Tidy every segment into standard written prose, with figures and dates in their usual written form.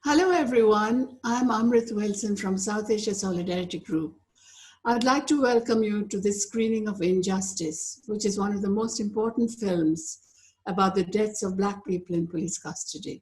Hello everyone, I'm Amrit Wilson from South Asia Solidarity Group. I'd like to welcome you to this screening of Injustice, which is one of the most important films about the deaths of Black people in police custody.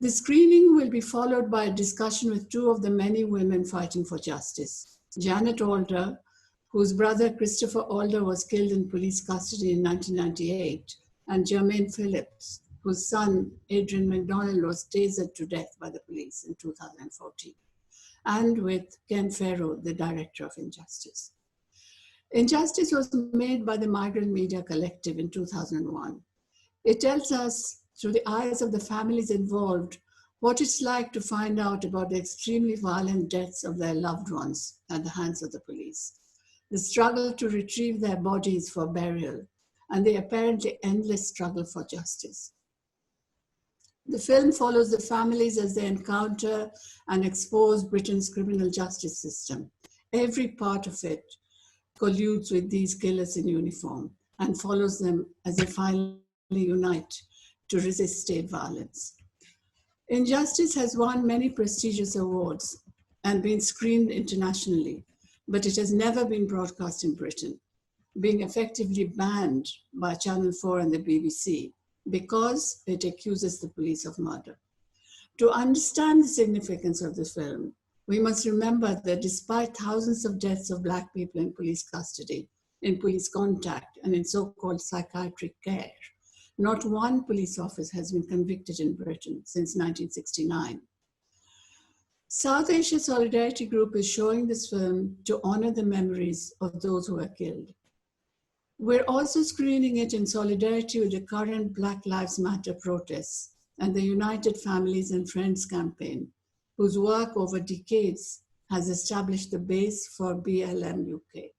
The screening will be followed by a discussion with two of the many women fighting for justice. Janet Alder, whose brother Christopher Alder was killed in police custody in 1998, and Germaine Phillips, whose son, Adrian McDonald, was tasered to death by the police in 2014, and with Ken Fero, the director of Injustice. Injustice was made by the Migrant Media Collective in 2001. It tells us, through the eyes of the families involved, what it's like to find out about the extremely violent deaths of their loved ones at the hands of the police, the struggle to retrieve their bodies for burial, and the apparently endless struggle for justice. The film follows the families as they encounter and expose Britain's criminal justice system. Every part of it colludes with these killers in uniform and follows them as they finally unite to resist state violence. Injustice has won many prestigious awards and been screened internationally, but it has never been broadcast in Britain, being effectively banned by Channel 4 and the BBC because it accuses the police of murder. To understand the significance of the film, we must remember that despite thousands of deaths of Black people in police custody, in police contact, and in so-called psychiatric care, not one police officer has been convicted in Britain since 1969. South Asia Solidarity Group is showing this film to honor the memories of those who were killed. We're also screening it in solidarity with the current Black Lives Matter protests and the United Families and Friends campaign, whose work over decades has established the base for BLM UK.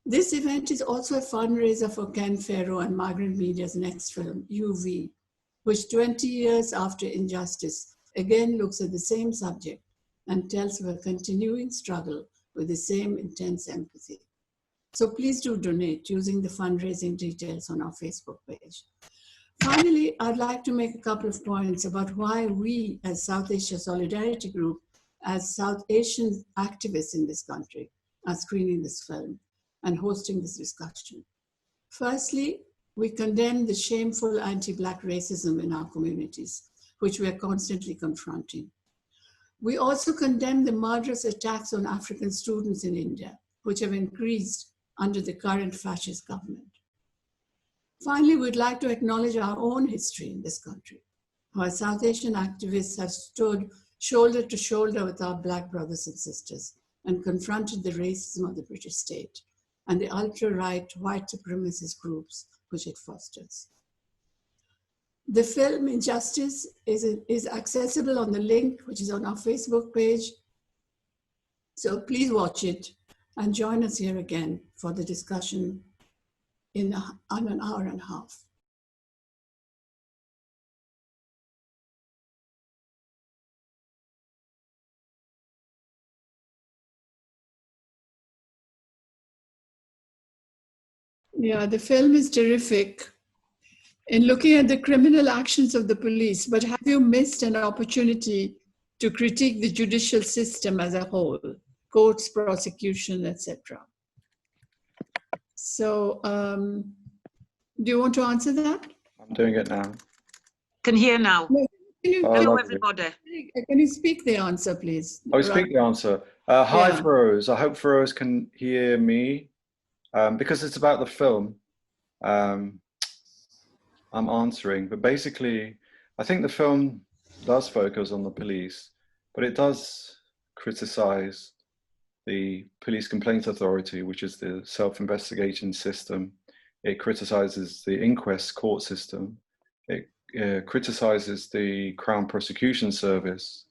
This event is also a fundraiser for Ken Fero and Migrant Media's next film, UV, which 20 years after Injustice again looks at the same subject and tells of a continuing struggle with the same intense empathy. So please do donate using the fundraising details on our Facebook page. Finally, I'd like to make a couple of points about why we as South Asia Solidarity Group, as South Asian activists in this country, are screening this film and hosting this discussion. Firstly, we condemn the shameful anti-Black racism in our communities, which we are constantly confronting. We also condemn the murderous attacks on African students in India, which have increased under the current fascist government. Finally, we'd like to acknowledge our own history in this country. Our South Asian activists have stood shoulder to shoulder with our Black brothers and sisters and confronted the racism of the British state and the ultra-right white supremacist groups which it fosters. The film Injustice is accessible on the link which is on our Facebook page. So please watch it and join us here again for the discussion in an hour and a half. Yeah, the film is terrific in looking at the criminal actions of the police, but have you missed an opportunity to critique the judicial system as a whole, courts, prosecution, etc.? So, do you want to answer that? I'm doing it now. Can hear now. No, Hello, everybody. Can you speak the answer, please? I will speak the answer. Hi, Yeah. Feroz. I hope Feroz can hear me because it's about the film. I'm answering, but basically, I think the film does focus on the police, but it does criticize the Police Complaints Authority, which is the self-investigating system. It criticizes the inquest court system. It criticizes the Crown Prosecution Service.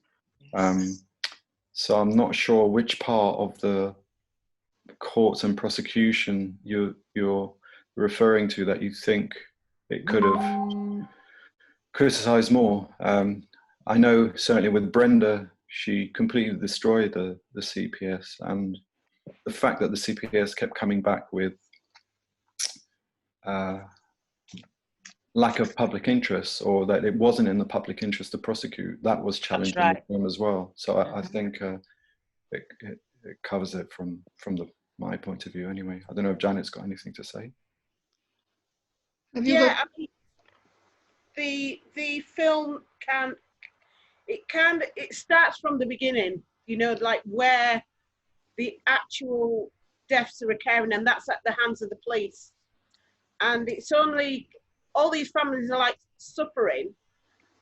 So I'm not sure which part of the courts and prosecution you're referring to that you think it could have criticized more. I know certainly with Brenda, she completely destroyed the CPS, and the fact that the CPS kept coming back with lack of public interest, or that it wasn't in the public interest to prosecute. That was challenged in the film as well. So I think it covers it from my point of view anyway. I don't know if Janet's got anything to say. Have you got... I mean, the film it starts from the beginning, you know, like where the actual deaths are occurring, and that's at the hands of the police. And it's only, all these families are like suffering,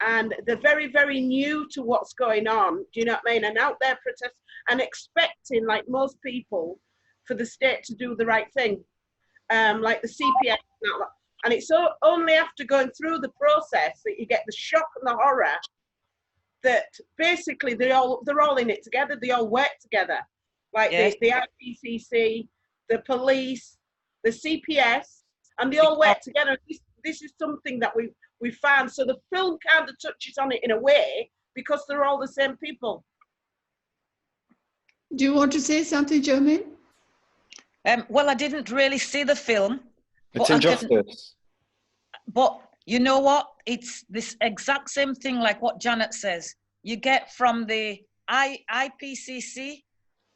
and they're very, very new to what's going on, do you know what I mean? And out there protesting and expecting, like most people, for the state to do the right thing, like the CPS. And it's only after going through the process that you get the shock and the horror that basically they're all in it together. They all work together, like the IPCC, the police, the CPS, and they all work together. This is something that we found. So the film kind of touches on it in a way because they're all the same people. Do you want to say something, Germaine? Well, I didn't really see the film. It's injustice. But you know what? It's this exact same thing like what Janet says. You get from the IPCC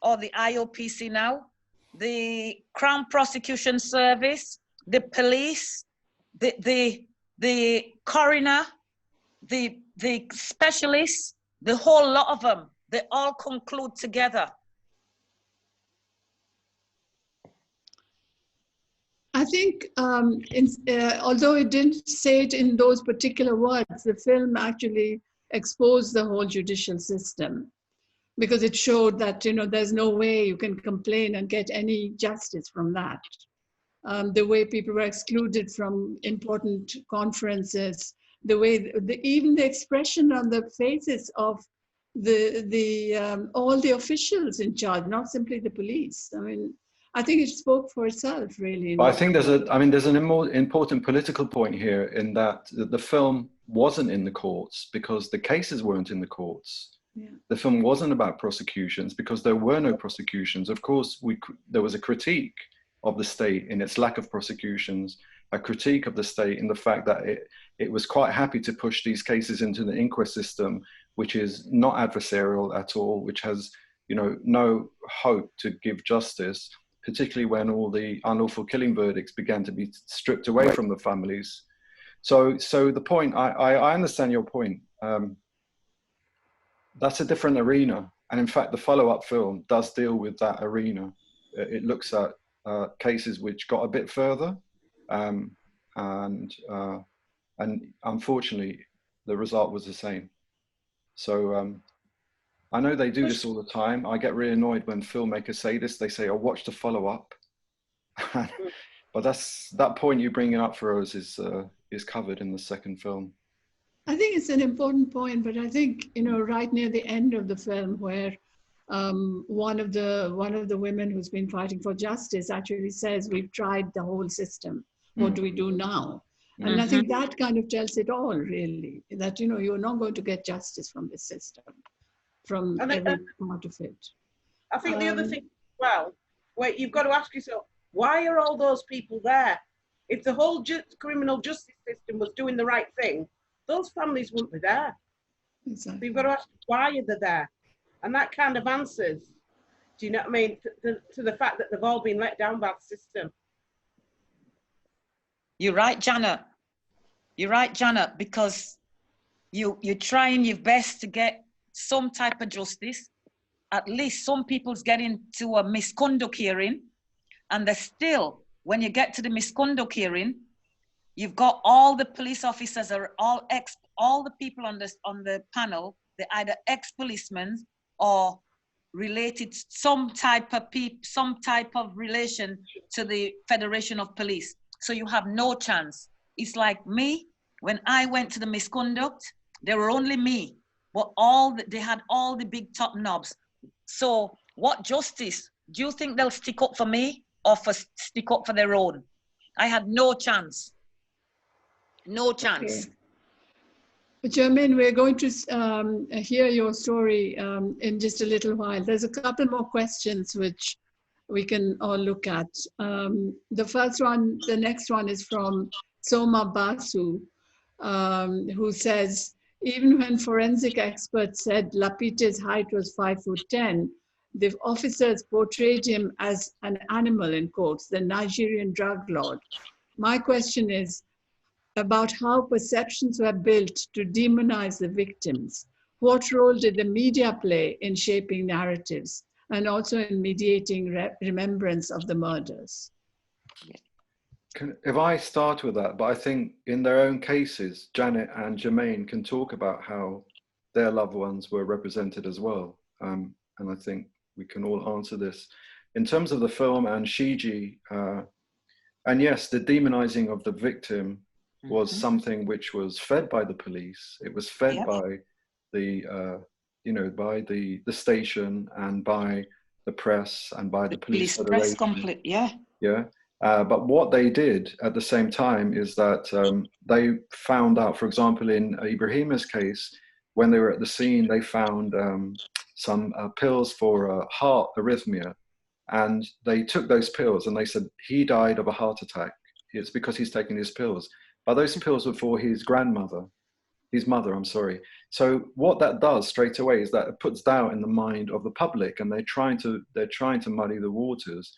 or the IOPC now, the Crown Prosecution Service, the police, the coroner, the specialists, the whole lot of them, they all conclude together. I think, although it didn't say it in those particular words, the film actually exposed the whole judicial system, because it showed that, you know, there's no way you can complain and get any justice from that. The way people were excluded from important conferences, the way, even the expression on the faces of all the officials in charge, not simply the police. I mean, I think it spoke for itself, really. But I think there's an more important political point here, in that the film wasn't in the courts because the cases weren't in the courts. Yeah. The film wasn't about prosecutions because there were no prosecutions. Of course, there was a critique of the state in its lack of prosecutions, a critique of the state in the fact that it was quite happy to push these cases into the inquest system, which is not adversarial at all, which has, you know, no hope to give justice, particularly when all the unlawful killing verdicts began to be stripped away from the families. So the point, I understand your point. That's a different arena. And in fact, the follow-up film does deal with that arena. It looks at cases which got a bit further. And unfortunately, the result was the same. So I know they do this all the time. I get really annoyed when filmmakers say this. They say, "Oh, watch the follow-up." But that point you bringing up for us is covered in the second film. I think it's an important point, but I think, you know, right near the end of the film, where one of the women who's been fighting for justice actually says, "We've tried the whole system. What do we do now?" And I think that kind of tells it all, really, that, you know, you're not going to get justice from this system, from every part of it. I think the other thing as well, where you've got to ask yourself, why are all those people there? If the whole criminal justice system was doing the right thing, those families wouldn't be there. Exactly. So you've got to ask, why are they there? And that kind of answers, do you know what I mean, to the fact that they've all been let down by the system. You're right, Janet. You're right, Janet, because you're trying your best to get some type of justice. At least some people's getting to a misconduct hearing, and they're still, when you get to the misconduct hearing, you've got all the police officers are all the people on the panel, they're either ex-policemen or related some type of relation to the Federation of Police. So you have no chance. It's like me, when I went to the misconduct, there were only me, but they had all the big top knobs. So what justice? Do you think they'll stick up for me or stick up for their own? I had no chance. No chance. Okay. Germaine, we're going to hear your story in just a little while. There's a couple more questions which we can all look at. The next one is from Soma Basu, who says, even when forensic experts said Lapite's height was 5'10", the officers portrayed him as an animal, in quotes, the Nigerian drug lord. My question is about how perceptions were built to demonize the victims. What role did the media play in shaping narratives and also in mediating remembrance of the murders? If I start with that, but I think in their own cases, Janet and Jermaine can talk about how their loved ones were represented as well. And I think we can all answer this. In terms of the film and Shiji, and yes, the demonizing of the victim was something which was fed by the police. It was fed by the, by the station and by the press and by the police press complete, yeah. But what they did at the same time is that they found out, for example, in Ibrahima's case, when they were at the scene, they found some pills for heart arrhythmia. And they took those pills and they said, he died of a heart attack. It's because he's taking his pills. But those pills were for his mother, I'm sorry. So what that does straight away is that it puts doubt in the mind of the public, and they're trying to muddy the waters.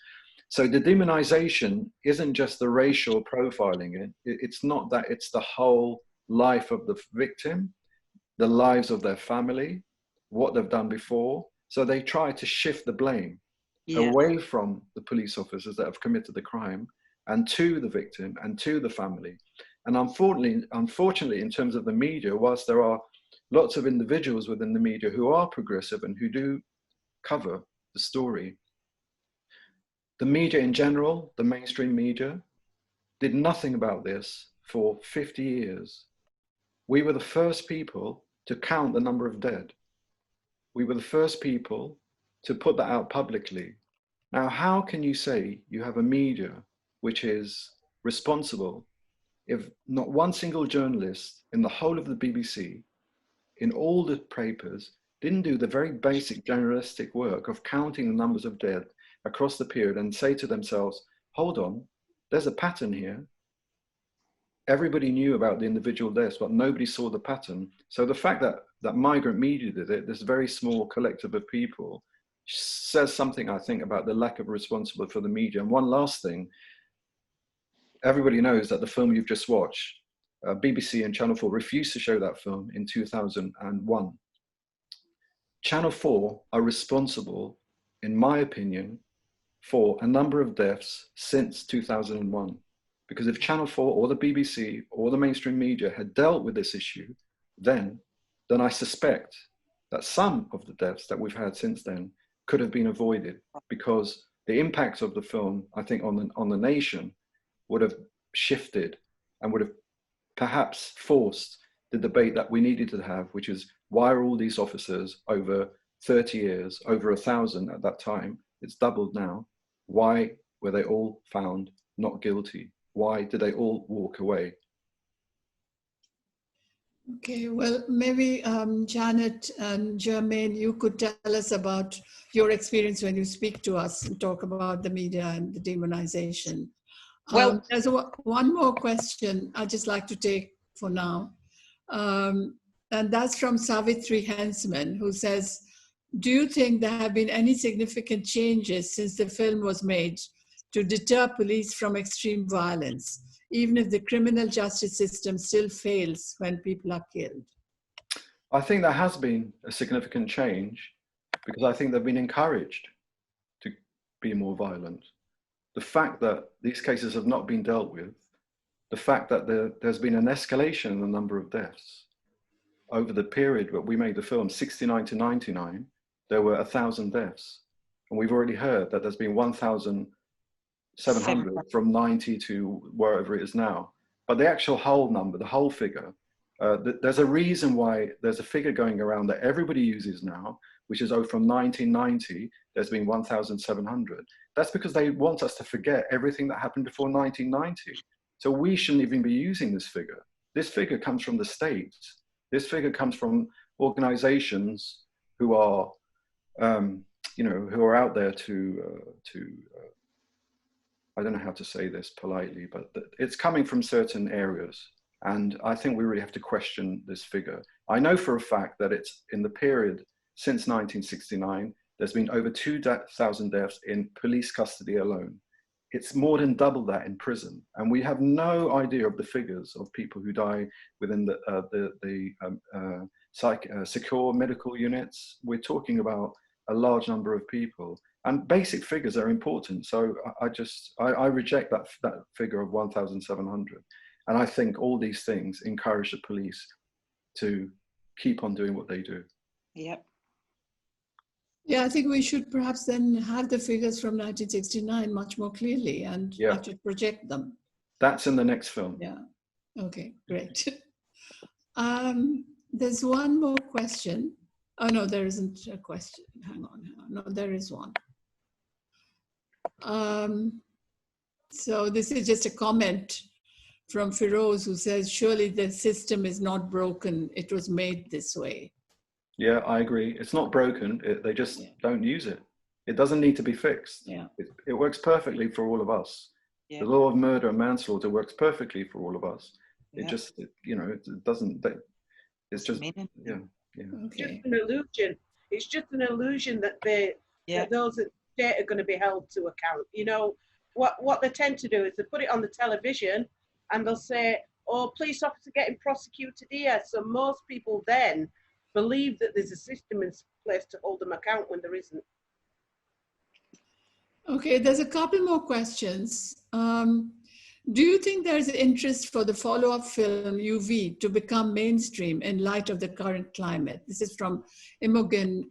So the demonization isn't just the racial profiling. It's not that, it's the whole life of the victim, the lives of their family, what they've done before. So they try to shift the blame away from the police officers that have committed the crime and to the victim and to the family. And unfortunately, in terms of the media, whilst there are lots of individuals within the media who are progressive and who do cover the story, the media in general, the mainstream media, did nothing about this for 50 years. We were the first people to count the number of dead. We were the first people to put that out publicly. Now, how can you say you have a media which is responsible if not one single journalist in the whole of the BBC, in all the papers, didn't do the very basic journalistic work of counting the numbers of dead across the period and say to themselves, hold on, there's a pattern here. Everybody knew about the individual deaths, but nobody saw the pattern. So the fact that migrant media did it, this very small collective of people, says something, I think, about the lack of responsibility for the media. And one last thing, everybody knows that the film you've just watched, BBC and Channel 4 refused to show that film in 2001. Channel 4 are responsible, in my opinion, for a number of deaths since 2001. Because if Channel 4 or the BBC or the mainstream media had dealt with this issue then I suspect that some of the deaths that we've had since then could have been avoided, because the impact of the film, I think, on the nation would have shifted and would have perhaps forced the debate that we needed to have, which is, why are all these officers over 30 years, over 1,000 at that time, it's doubled now, why were they all found not guilty? Why did they all walk away? Okay, well, maybe Janet and Germaine, you could tell us about your experience when you speak to us and talk about the media and the demonization. Well, there's one more question I'd just like to take for now. And that's from Savitri Hensman, who says, do you think there have been any significant changes since the film was made to deter police from extreme violence, even if the criminal justice system still fails when people are killed? I think there has been a significant change, because I think they've been encouraged to be more violent. The fact that these cases have not been dealt with, the fact that there's been an escalation in the number of deaths over the period that we made the film, 69 to 99, there were 1,000 deaths. And we've already heard that there's been 1,700 from 90 to wherever it is now. But the actual whole number, the whole figure, there's a reason why there's a figure going around that everybody uses now, which is, from 1990, there's been 1,700. That's because they want us to forget everything that happened before 1990. So we shouldn't even be using this figure. This figure comes from the States. This figure comes from organizations who are, who are out there to I don't know how to say this politely, but it's coming from certain areas. And I think we really have to question this figure. I know for a fact that it's in the period since 1969, there's been over 2,000 deaths in police custody alone. It's more than double that in prison. And we have no idea of the figures of people who die within the secure medical units. We're talking about a large number of people. And basic figures are important. So I reject that figure of 1,700. And I think all these things encourage the police to keep on doing what they do. Yep. Yeah, I think we should perhaps then have the figures from 1969 much more clearly and actually project them. That's in the next film. Yeah. Okay, great. There's one more question. Oh, no, there isn't a question. Hang on. No, there is one. So this is just a comment from Feroz, who says, surely the system is not broken. It was made this way. Yeah, I agree. It's not broken. They just don't use it. It doesn't need to be fixed. Yeah. It works perfectly for all of us. Yeah. The law of murder and manslaughter works perfectly for all of us. It just, you know, it doesn't, it's just, Okay. It's just an illusion. It's just an illusion that that those at state are going to be held to account. You know, what they tend to do is they put it on the television and they'll say, oh, police officer getting prosecuted here. So most people then believe that there's a system in place to hold them account when there isn't. Okay, there's a couple more questions. Do you think there's interest for the follow-up film UV to become mainstream in light of the current climate? This is from Imogen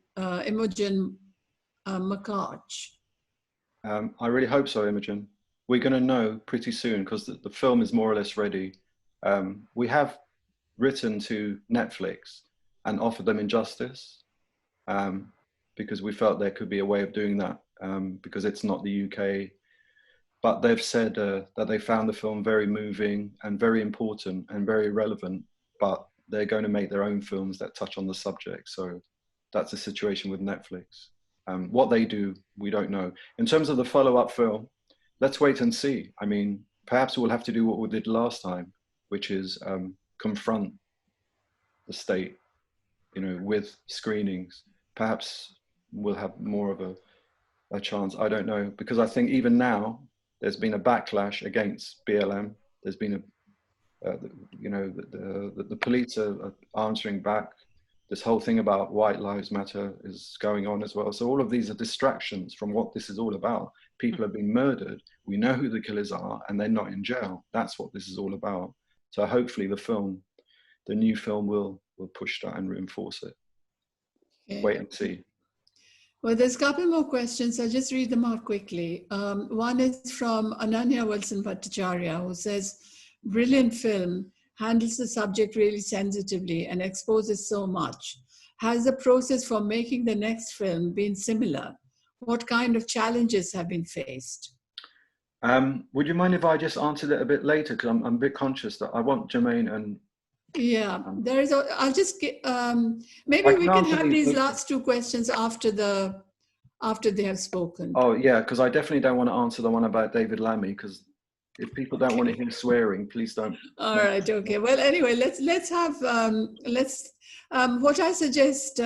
McCarch. I really hope so, Imogen. We're going to know pretty soon because the film is more or less ready. We have written to Netflix and offered them Injustice because we felt there could be a way of doing that because it's not the UK. But they've said that they found the film very moving and very important and very relevant, but they're going to make their own films that touch on the subject. So that's the situation with Netflix. What they do, we don't know. In terms of the follow-up film, let's wait and see. I mean, perhaps we'll have to do what we did last time, which is confront the state, you know, with screenings. Perhaps we'll have more of a chance. I don't know, because I think even now, there's been a backlash against BLM. There's been you know, the police are answering back. This whole thing about White Lives Matter is going on as well. So all of these are distractions from what this is all about. People have been murdered. We know who the killers are and they're not in jail. That's what this is all about. So hopefully the new film will push that and reinforce it. Okay. Wait and see. Well, there's a couple more questions. I'll just read them out quickly. One is from Ananya Wilson Bhattacharya, who says, brilliant film, handles the subject really sensitively and exposes so much. Has the process for making the next film been similar? What kind of challenges have been faced? Would you mind if I just answered it a bit later? Because I'm a bit conscious that I want Jermaine and... Yeah, there is. I'll just get, maybe we can have these last two questions after they have spoken. Oh yeah, because I definitely don't want to answer the one about David Lammy, because if people don't want to hear swearing, please don't. All right. Okay. Well, anyway, let's have what I suggest,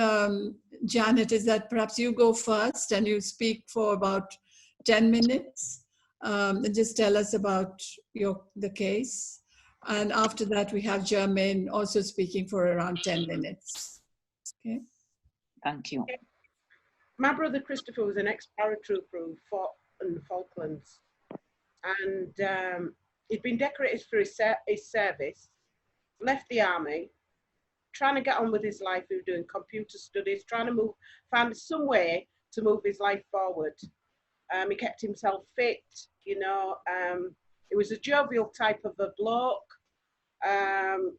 Janet, is that perhaps you go first and you speak for about 10 minutes and just tell us about the case. And after that, we have Germaine also speaking for around 10 minutes. Okay. Thank you. My brother Christopher was an ex-paratrooper who fought in the Falklands. And he'd been decorated for his service, left the army, trying to get on with his life. He was doing computer studies, trying to find some way to move his life forward. He kept himself fit, you know. He was a jovial type of a bloke,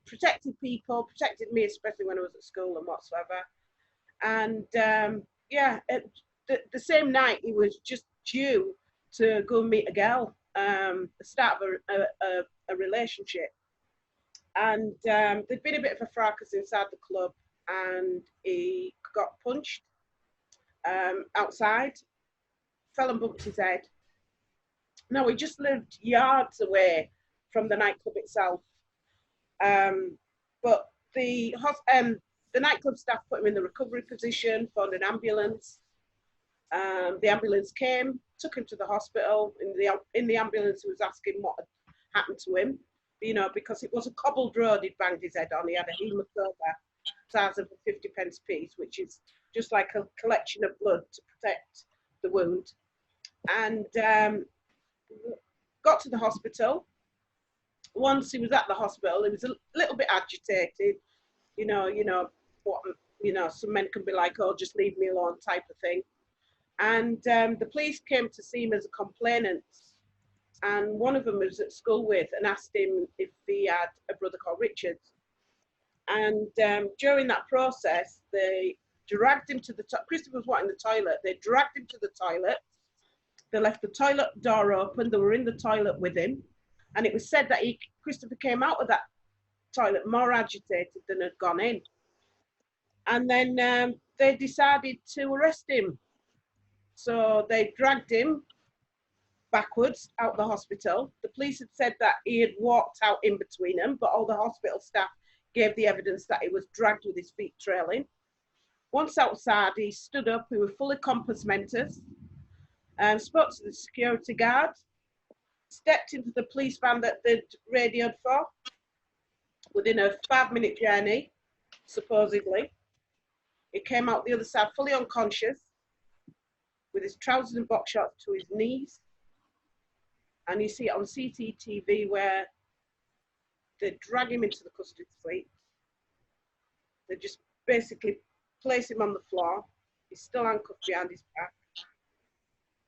protected people, protected me, especially when I was at school and whatsoever. And yeah, the same night he was just due to go and meet a girl, the start of a relationship. And there'd been a bit of a fracas inside the club and he got punched outside, fell and bumped his head. Now, we just lived yards away from the nightclub itself. But the nightclub staff put him in the recovery position, phoned an ambulance. The ambulance came, took him to the hospital. In the ambulance, he was asking what had happened to him, you know, because it was a cobbled road he'd banged his head on. He had a hematoma, size of a 50p piece, which is just like a collection of blood to protect the wound. And got to the hospital. Once he was at the hospital, he was a little bit agitated. You know what, you know, some men can be like, oh, just leave me alone type of thing. And the police came to see him as a complainant. And one of them was at school with and asked him if he had a brother called Richard. And during that process, they dragged him to the toilet. Christopher was wanting the toilet. They dragged him to the toilet. They left the toilet door open. They were in the toilet with him. And it was said that Christopher came out of that toilet more agitated than had gone in. And then they decided to arrest him. So they dragged him backwards out the hospital. The police had said that he had walked out in between them, but all the hospital staff gave the evidence that he was dragged with his feet trailing. Once outside, he stood up. We were fully compos mentis. Spoke to the security guard, stepped into the police van that they'd radioed for within a 5-minute journey, supposedly. He came out the other side fully unconscious with his trousers and box shorts to his knees. And you see it on CCTV where they drag him into the custody suite. They just basically place him on the floor. He's still handcuffed behind his back.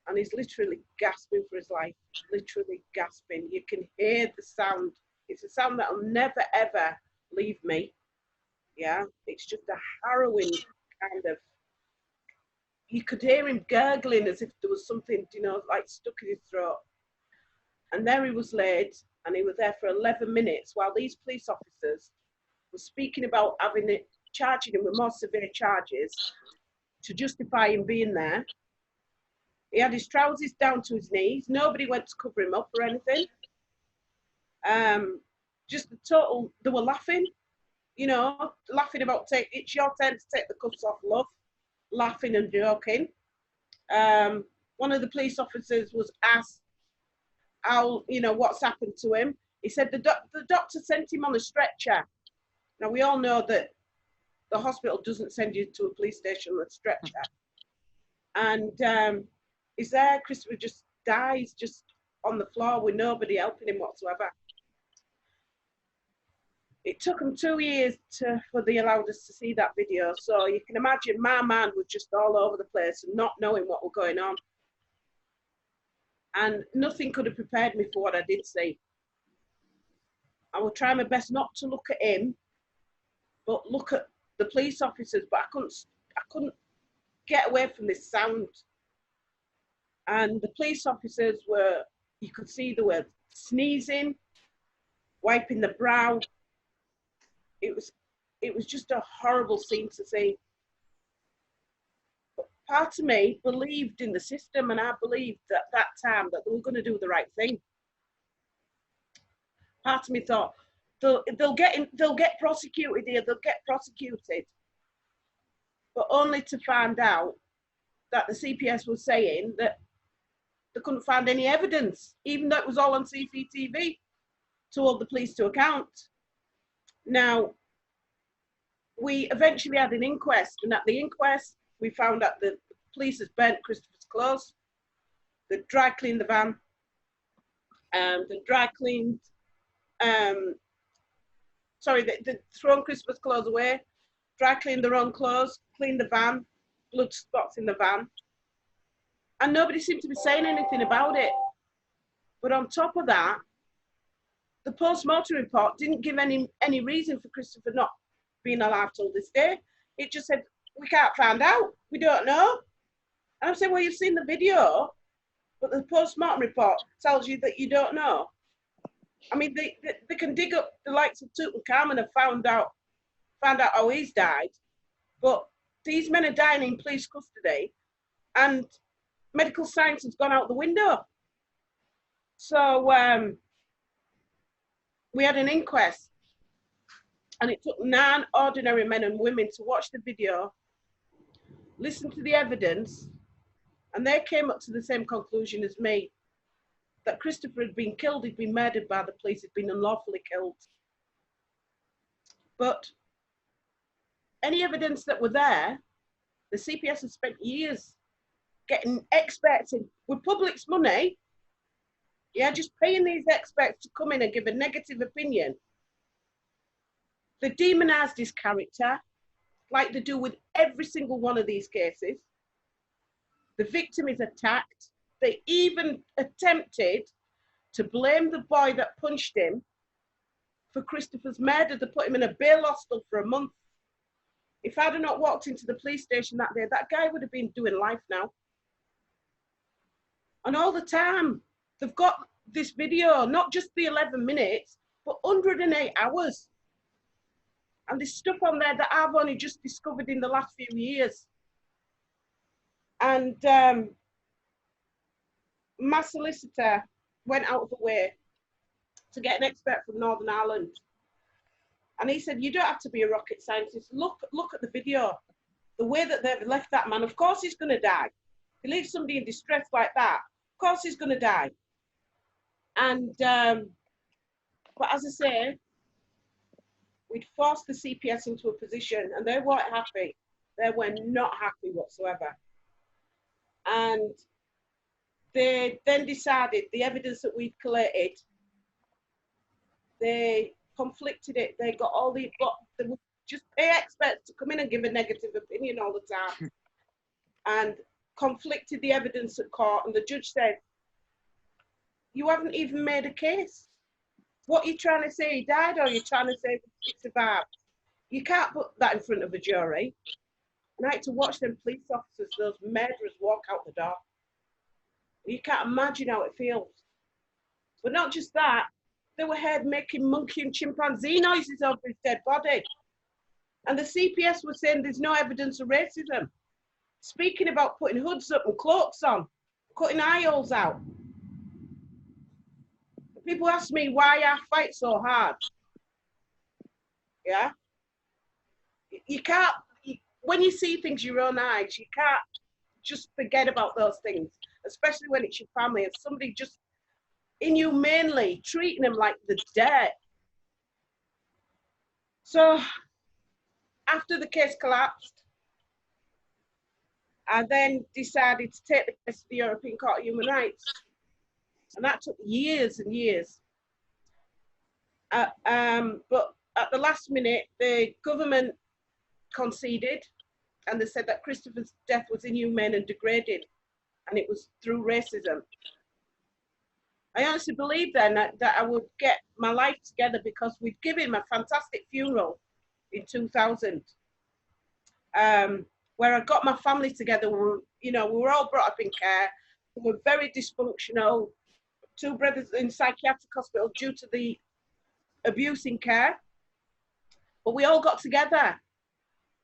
And he's literally gasping for his life, literally gasping. You can hear the sound. It's a sound that will never, ever leave me. Yeah, it's just a harrowing kind of, you could hear him gurgling as if there was something, you know, like stuck in his throat. And there he was laid, and he was there for 11 minutes while these police officers were speaking about charging him with more severe charges to justify him being there. He had his trousers down to his knees. Nobody went to cover him up or anything. Just the total, they were laughing, you know, laughing about, it's your turn to take the cuffs off, love, laughing and joking. One of the police officers was asked how, you know, what's happened to him. He said the doctor sent him on a stretcher. Now, we all know that the hospital doesn't send you to a police station on a stretcher. And he's there, Christopher just dies just on the floor with nobody helping him whatsoever. It took them 2 years for they allowed us to see that video. So you can imagine my mind was just all over the place and not knowing what was going on. And nothing could have prepared me for what I did see. I will try my best not to look at him, but look at the police officers, but I couldn't get away from this sound. And the police officers were, you could see they were sneezing, wiping the brow. It was just a horrible scene to see. But part of me believed in the system, and I believed at that time that they were going to do the right thing. Part of me thought, they'll get prosecuted here, they'll get prosecuted. But only to find out that the CPS was saying that they couldn't find any evidence, even though it was all on CCTV, to hold the police to account. Now, we eventually had an inquest, and at the inquest, we found out that the police has burnt Christopher's clothes, they dry cleaned the van, they thrown Christopher's clothes away, dry cleaned their own clothes, cleaned the van, blood spots in the van. And nobody seemed to be saying anything about it. But on top of that, the post-mortem report didn't give any reason for Christopher not being alive till this day. It just said, we can't find out, we don't know. And I'm saying, well, you've seen the video, but the post-mortem report tells you that you don't know. I mean, they can dig up the likes of Tutankhamun and found out how he's died, but these men are dying in police custody, and medical science has gone out the window. So we had an inquest, and it took 9 ordinary men and women to watch the video, listen to the evidence, and they came up to the same conclusion as me, that Christopher had been killed, he'd been murdered by the police, he'd been unlawfully killed. But any evidence that were there, the CPS had spent years getting experts in with public's money, yeah, just paying these experts to come in and give a negative opinion. They demonized his character, like they do with every single one of these cases. The victim is attacked. They even attempted to blame the boy that punched him for Christopher's murder. They put him in a bail hostel for a month. If I'd have not walked into the police station that day, that guy would have been doing life now. And all the time, they've got this video, not just the 11 minutes, but 108 hours. And there's stuff on there that I've only just discovered in the last few years. And my solicitor went out of the way to get an expert from Northern Ireland. And he said, you don't have to be a rocket scientist. Look at the video. The way that they've left that man, of course he's going to die. If you leave somebody in distress like that, of course he's going to die. And, but as I say, we'd forced the CPS into a position and they weren't happy. They were not happy whatsoever. And they then decided the evidence that we'd collated, they conflicted it. They got all the, but they would just pay experts to come in and give a negative opinion all the time, and conflicted the evidence at court. And the judge said, you haven't even made a case. What are you trying to say? He died, or are you trying to say he survived? You can't put that in front of a jury. And I had to watch them police officers, those murderers, walk out the door. You can't imagine how it feels. But not just that, they were heard making monkey and chimpanzee noises over his dead body. And the CPS was saying there's no evidence of racism. Speaking about putting hoods up and cloaks on, cutting eye holes out. People ask me why I fight so hard. Yeah? You can't, when you see things with your own eyes, you can't just forget about those things, especially when it's your family and somebody just inhumanely treating them like the dead. So after the case collapsed, I then decided to take the case to the European Court of Human Rights. And that took years and years. But at the last minute, the government conceded and they said that Christopher's death was inhumane and degraded, and it was through racism. I honestly believed then that I would get my life together, because we'd given him a fantastic funeral in 2000, where I got my family together. We were all brought up in care. We were very dysfunctional. 2 brothers in psychiatric hospital due to the abuse in care. But we all got together.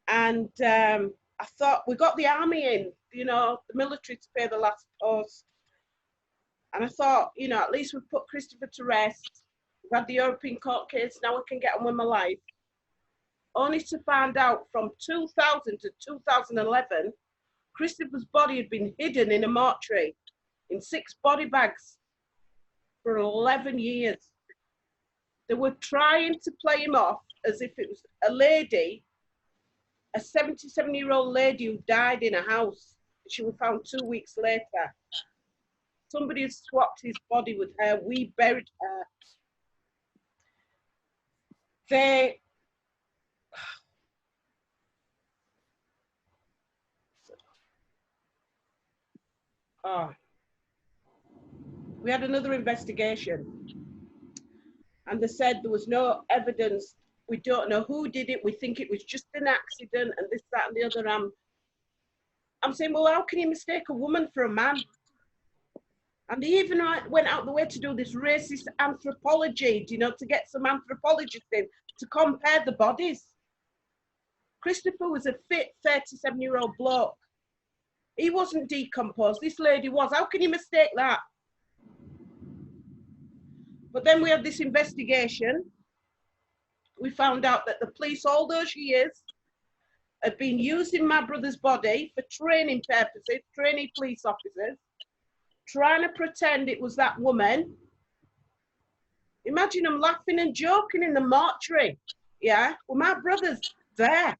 And I thought, we got the army in, the military to pay the last post. And I thought, at least we've put Christopher to rest. We've had the European court case, now I can get on with my life. Only to find out from 2000 to 2011, Christopher's body had been hidden in a mortuary in 6 body bags for 11 years. They were trying to play him off as if it was a lady, a 77-year-old lady who died in a house. She was found 2 weeks later. Somebody had swapped his body with her. We buried her. We had another investigation, and they said there was no evidence. We don't know who did it. We think it was just an accident, and this, that, and the other. I'm saying, well, how can you mistake a woman for a man? And they even went out the way to do this racist anthropology, to get some anthropologists in to compare the bodies. Christopher was a fit 37-year-old bloke. He wasn't decomposed. This lady was. How can you mistake that? But then we had this investigation. We found out that the police all those years had been using my brother's body for training purposes, training police officers, trying to pretend it was that woman. Imagine them laughing and joking in the mortuary. Yeah, well, my brother's there.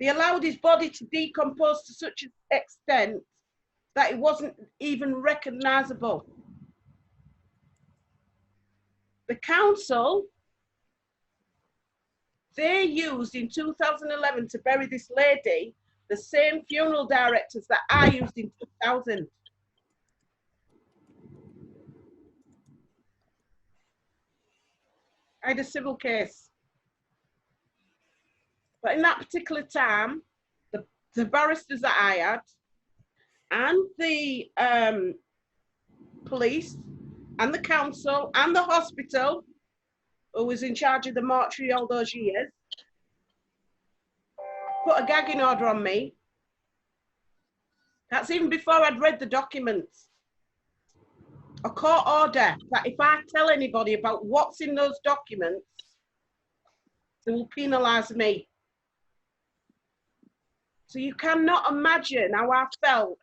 They allowed his body to decompose to such an extent that it wasn't even recognizable. The council, they used in 2011 to bury this lady, the same funeral directors that I used in 2000. I had a civil case. But in that particular time, the barristers that I had and the police and the council and the hospital, who was in charge of the mortuary all those years, put a gagging order on me. That's even before I'd read the documents. A court order that if I tell anybody about what's in those documents, they will penalise me. So you cannot imagine how I felt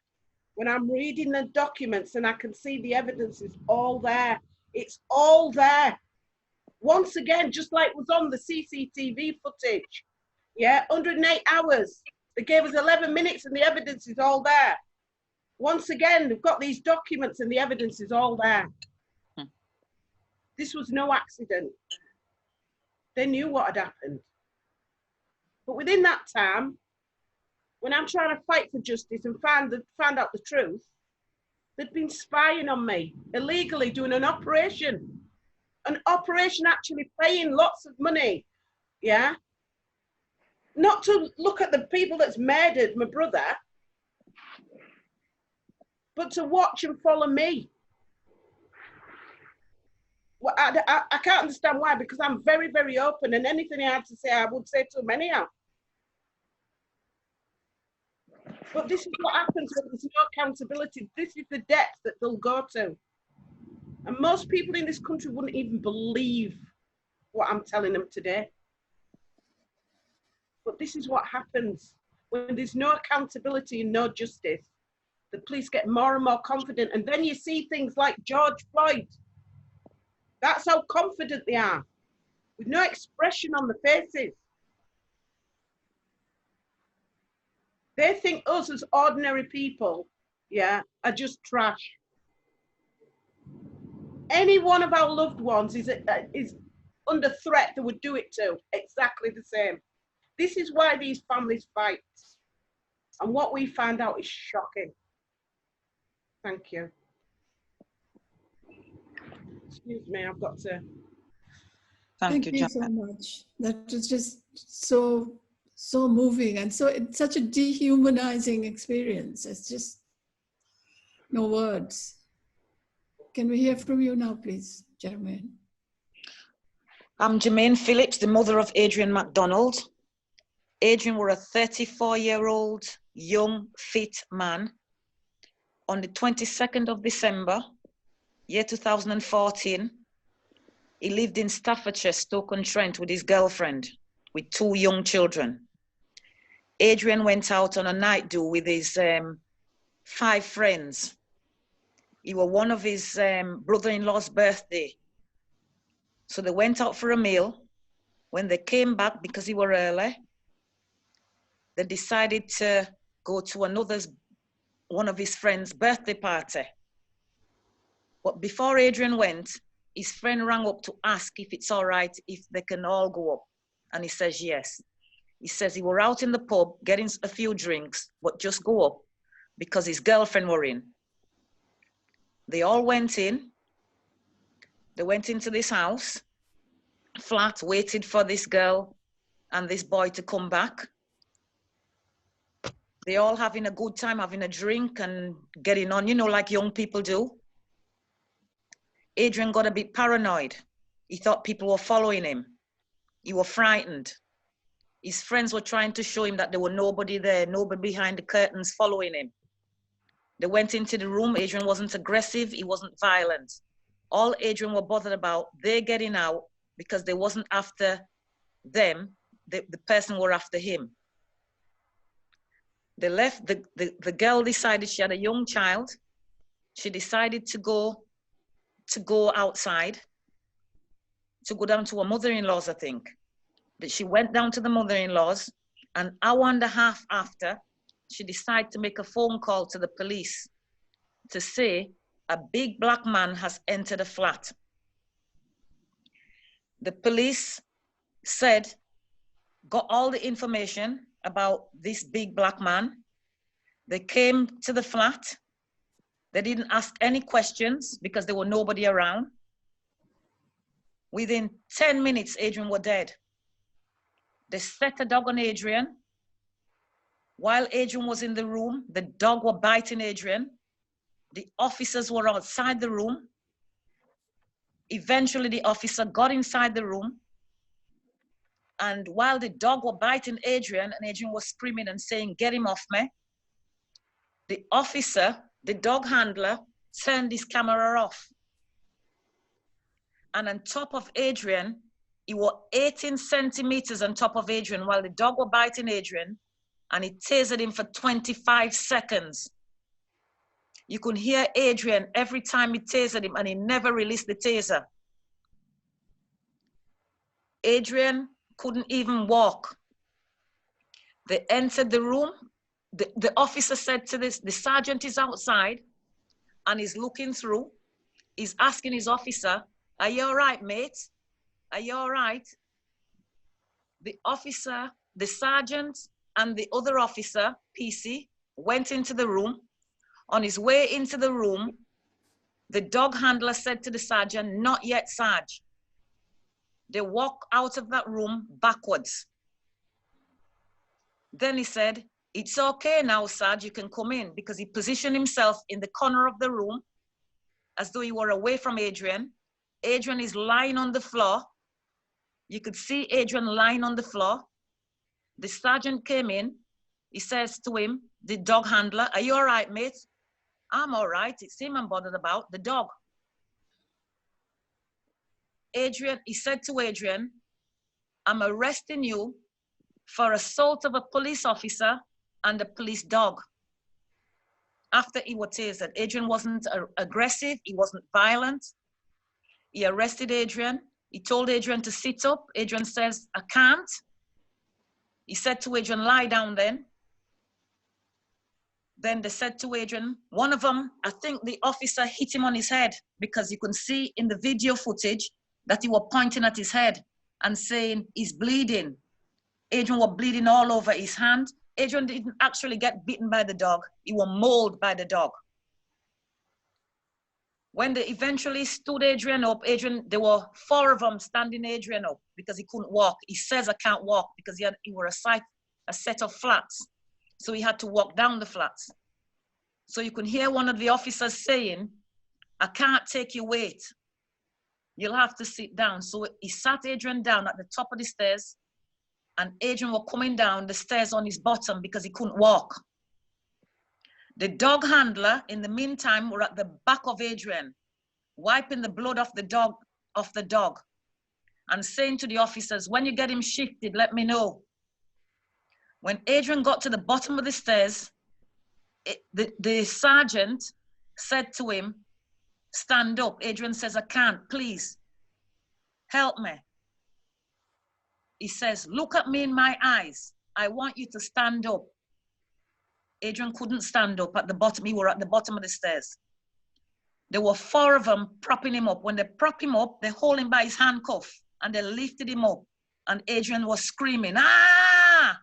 when I'm reading the documents and I can see the evidence is all there. It's all there. Once again, just like was on the CCTV footage. Yeah, 108 hours. They gave us 11 minutes and the evidence is all there. Once again, they've got these documents and the evidence is all there. This was no accident. They knew what had happened. But within that time, when I'm trying to fight for justice and find out the truth, they'd been spying on me, illegally doing an operation actually paying lots of money, yeah? Not to look at the people that's murdered my brother, but to watch and follow me. Well, I can't understand why, because I'm very, very open, and anything I had to say, I would say to them anyhow. But this is what happens when there's no accountability. This is the depth that they'll go to. And most people in this country wouldn't even believe what I'm telling them today. But this is what happens when there's no accountability and no justice. The police get more and more confident. And then you see things like George Floyd. That's how confident they are, with no expression on the faces. They think us as ordinary people, yeah, are just trash. Any one of our loved ones is under threat that would do it to, exactly the same. This is why these families fight. And what we found out is shocking. Thank you. Excuse me, I've got to. Thank you so much. That was just so moving, and it's such a dehumanizing experience. It's just no words. Can we hear from you now, please, Germaine? I'm Germaine Phillips, the mother of Adrian McDonald. Adrian was a 34-year-old, young, fit man. On the 22nd of December, year 2014, he lived in Staffordshire, Stoke-on-Trent with his girlfriend, with 2 young children. Adrian went out on a night do with his 5 friends. It was one of his brother-in-law's birthday. So they went out for a meal. When they came back, because he was early, they decided to go to one of his friend's birthday party. But before Adrian went, his friend rang up to ask if it's all right if they can all go up. And he says yes. He says he were out in the pub getting a few drinks, but just go up because his girlfriend were in. They all went in. They went into this house, flat, waited for this girl and this boy to come back. They all having a good time, having a drink and getting on, you know, like young people do. Adrian got a bit paranoid. He thought people were following him. He was frightened. His friends were trying to show him that there was nobody there, nobody behind the curtains following him. They went into the room. Adrian wasn't aggressive. He wasn't violent. All Adrian were bothered about, they're getting out because they wasn't after them, the person were after him. They left, the girl decided, she had a young child. She decided to go outside, to go down to her mother-in-law's, I think. That she went down to the mother-in-law's, an hour and a half after, she decided to make a phone call to the police to say a big black man has entered a flat. The police said, got all the information about this big black man. They came to the flat. They didn't ask any questions because there were nobody around. Within 10 minutes, Adrian was dead. They set a dog on Adrian. While Adrian was in the room, the dog was biting Adrian. The officers were outside the room. Eventually, the officer got inside the room. And while the dog was biting Adrian, and Adrian was screaming and saying, "Get him off me," the officer, the dog handler, turned his camera off. And on top of Adrian, he was 18 centimeters on top of Adrian while the dog was biting Adrian, and he tasered him for 25 seconds. You could hear Adrian every time he tasered him, and he never released the taser. Adrian couldn't even walk. They entered the room. The officer said to this, the sergeant is outside and he's looking through. He's asking his officer, "Are you all right, mate? Are you all right?" The officer, the sergeant, and the other officer, PC, went into the room. On his way into the room, the dog handler said to the sergeant, "Not yet, Sarge." They walked out of that room backwards. Then he said, "It's okay now, Sarge, you can come in," because he positioned himself in the corner of the room as though he were away from Adrian. Adrian is lying on the floor. You could see Adrian lying on the floor. The sergeant came in. He says to him, the dog handler, "Are you all right, mate?" "I'm all right. It's him I'm bothered about, the dog." Adrian, he said to Adrian, "I'm arresting you for assault of a police officer and a police dog." After he was tasered, Adrian wasn't aggressive. He wasn't violent. He arrested Adrian. He told Adrian to sit up. Adrian says, "I can't." He said to Adrian, "Lie down then." Then they said to Adrian, one of them, I think the officer hit him on his head, because you can see in the video footage that he was pointing at his head and saying, "He's bleeding." Adrian was bleeding all over his hand. Adrian didn't actually get bitten by the dog. He was mauled by the dog. When they eventually stood Adrian up, there were 4 of them standing Adrian up because he couldn't walk. He says, "I can't walk," because he were a set of flats. So he had to walk down the flats. So you can hear one of the officers saying, "I can't take your weight. You'll have to sit down." So he sat Adrian down at the top of the stairs, and Adrian was coming down the stairs on his bottom because he couldn't walk. The dog handler, in the meantime, were at the back of Adrian, wiping the blood off the dog, and saying to the officers, "When you get him shifted, let me know." When Adrian got to the bottom of the stairs, the sergeant said to him, "Stand up." Adrian says, "I can't, please, help me." He says, "Look at me in my eyes. I want you to stand up." Adrian couldn't stand up at the bottom. He were at the bottom of the stairs. There were 4 of them propping him up. When they prop him up, they hold him by his handcuff and they lifted him up. And Adrian was screaming, "Ah!"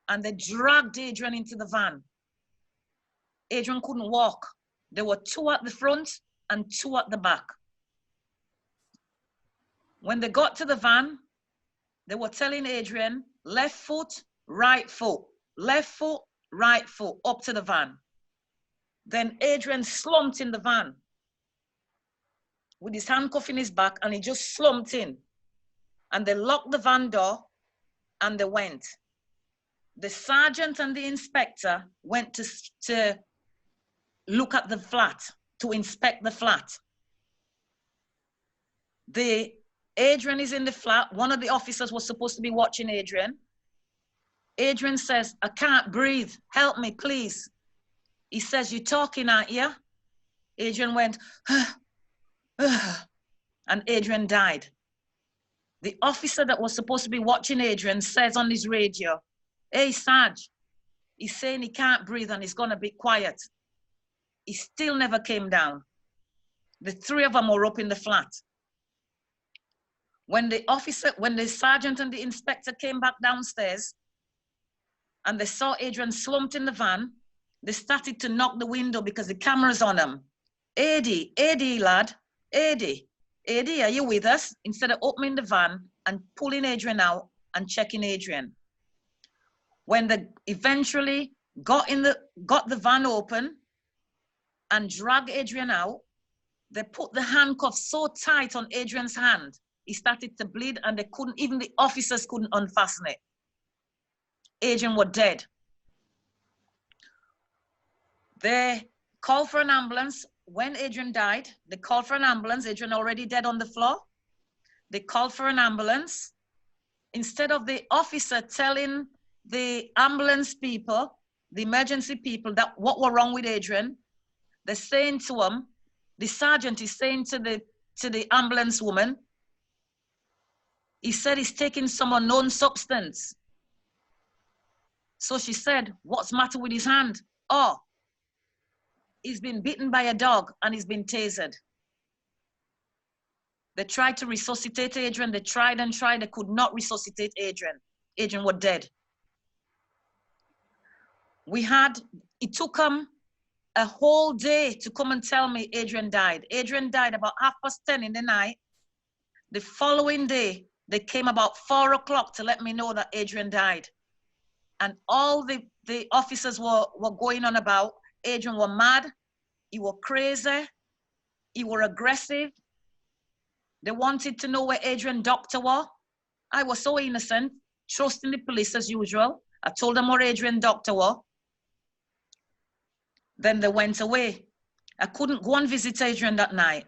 And they dragged Adrian into the van. Adrian couldn't walk. There were 2 at the front and 2 at the back. When they got to the van, they were telling Adrian, left foot, right foot, left foot, right foot, up to the van. Then Adrian slumped in the van with his handcuff in his back, and he just slumped in. And they locked the van door and they went. The sergeant and the inspector went to look at the flat, to inspect the flat. Adrian is in the flat. One of the officers was supposed to be watching Adrian. Adrian says, I can't breathe. Help me, please. He says, you're talking, aren't you? Adrian went, and Adrian died. The officer that was supposed to be watching Adrian says on his radio, hey, Sarge, he's saying he can't breathe and he's gonna be quiet. He still never came down. The three of them were up in the flat. When the sergeant and the inspector came back downstairs and they saw Adrian slumped in the van, they started to knock the window because the camera's on him. Adi, lad, Adi, are you with us? Instead of opening the van and pulling Adrian out and checking Adrian. When they eventually got the van open and dragged Adrian out, they put the handcuffs so tight on Adrian's hand, he started to bleed and even the officers couldn't unfasten it. Adrian was dead. They called for an ambulance. When Adrian died, they called for an ambulance. Adrian already dead on the floor. They called for an ambulance. Instead of the officer telling the ambulance people, the emergency people, that what were wrong with Adrian, they're saying to him, the sergeant is saying to the ambulance woman, he said he's taking some unknown substance. So she said, what's the matter with his hand? Oh, he's been bitten by a dog and he's been tasered. They tried to resuscitate Adrian. They tried and tried. They could not resuscitate Adrian. Adrian was dead. It took him a whole day to come and tell me Adrian died. Adrian died about 10:30 in the night. The following day, they came about 4 o'clock to let me know that Adrian died. And all the officers were going on about Adrian was mad, he was crazy, he was aggressive. They wanted to know where Adrian doctor was. I was so innocent, trusting the police as usual. I told them where Adrian doctor was. Then they went away. I couldn't go and visit Adrian that night.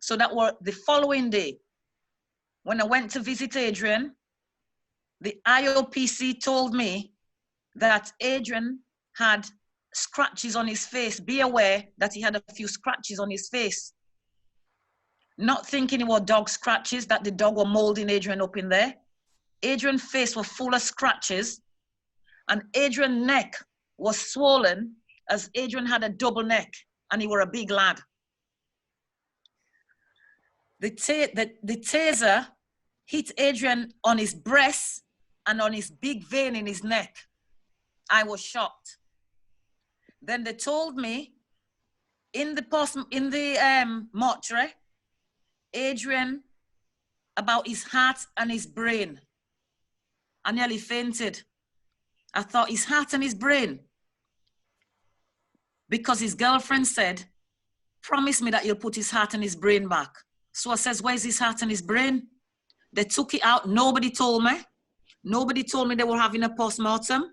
So that was the following day. When I went to visit Adrian, the IOPC told me that Adrian had scratches on his face. Be aware that he had a few scratches on his face. Not thinking it was dog scratches, that the dog was molding Adrian up in there. Adrian's face was full of scratches and Adrian's neck was swollen as Adrian had a double neck and he was a big lad. The taser hit Adrian on his breast and on his big vein in his neck. I was shocked. Then they told me in the mortuary, Adrian, about his heart and his brain. I nearly fainted. I thought his heart and his brain. Because his girlfriend said, promise me that you'll put his heart and his brain back. So I says, where's his heart and his brain? They took it out. Nobody told me. Nobody told me they were having a post-mortem.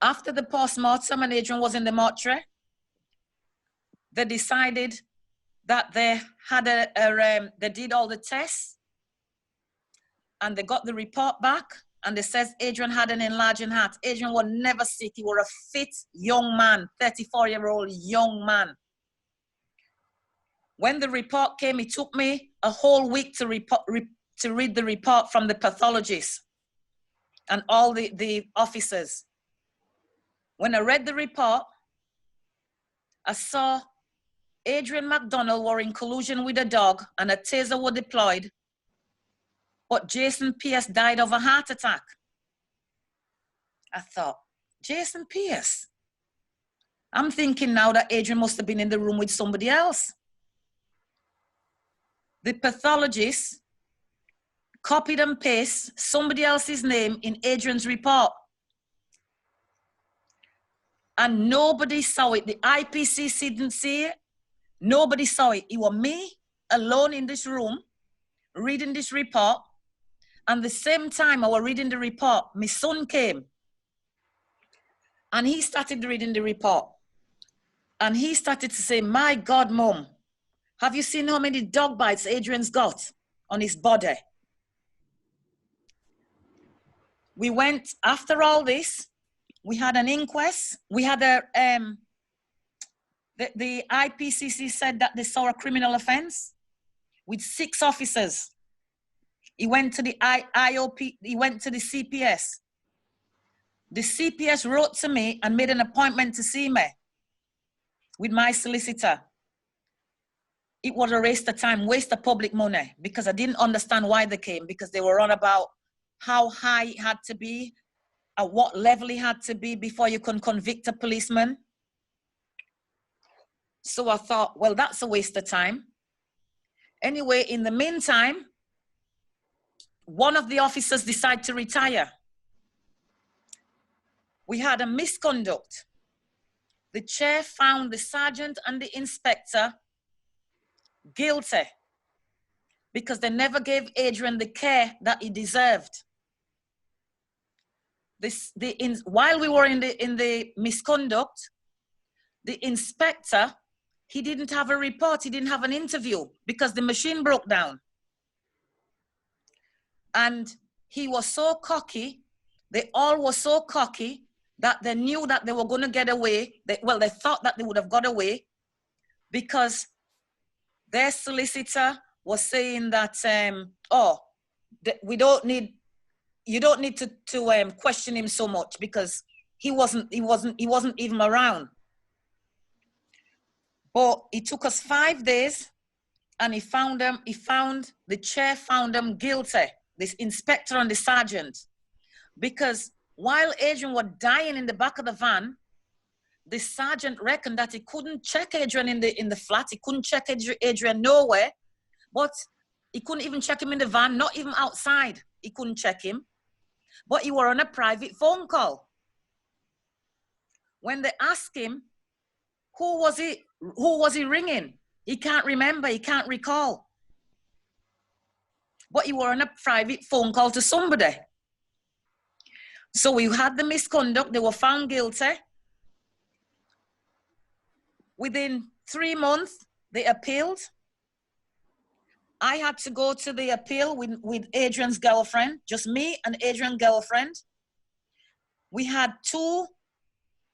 After the post-mortem and Adrian was in the mortuary, they decided that they had they did all the tests and they got the report back and they says Adrian had an enlarging heart. Adrian was never sick. He was a fit young man, 34-year-old young man. When the report came, it took me a whole week to read the report from the pathologist and all the officers. When I read the report, I saw Adrian McDonald were in collusion with a dog and a taser was deployed, but Jason Pierce died of a heart attack. I thought, Jason Pierce? I'm thinking now that Adrian must have been in the room with somebody else. The pathologist copied and pasted somebody else's name in Adrian's report. And nobody saw it. The IPCC didn't see it. Nobody saw it. It was me alone in this room reading this report. And the same time I was reading the report, my son came. And he started reading the report. And he started to say, my God, Mom, Have you seen how many dog bites Adrian's got on his body? We went, after all this, we had an inquest. We had the IPCC said that they saw a criminal offense with 6 officers. He went to the IOP, he went to the CPS. The CPS wrote to me and made an appointment to see me with my solicitor. It was a waste of time, waste of public money, because I didn't understand why they came, because they were on about how high it had to be, at what level it had to be before you can convict a policeman. So I thought, well, that's a waste of time. Anyway, in the meantime, one of the officers decided to retire. We had a misconduct. The chair found the sergeant and the inspector guilty because they never gave Adrian the care that he deserved. While we were in the misconduct, the inspector, he didn't have a report, he didn't have an interview because the machine broke down. And he was so cocky, they all were so cocky that they knew that they were going to get away. They thought that they would have got away because their solicitor was saying that, you don't need to question him so much because he wasn't even around. But it took us 5 days, and the chair found them guilty, this inspector and the sergeant, because while Adrian was dying in the back of the van, the sergeant reckoned that he couldn't check Adrian in the flat. He couldn't check Adrian nowhere, but he couldn't even check him in the van, not even outside. He couldn't check him, but he were on a private phone call. When they asked him, who was he ringing? He can't remember, he can't recall. But he were on a private phone call to somebody. So we had the misconduct, they were found guilty. Within 3 months, they appealed. I had to go to the appeal with Adrian's girlfriend, just me and Adrian's girlfriend. We had 2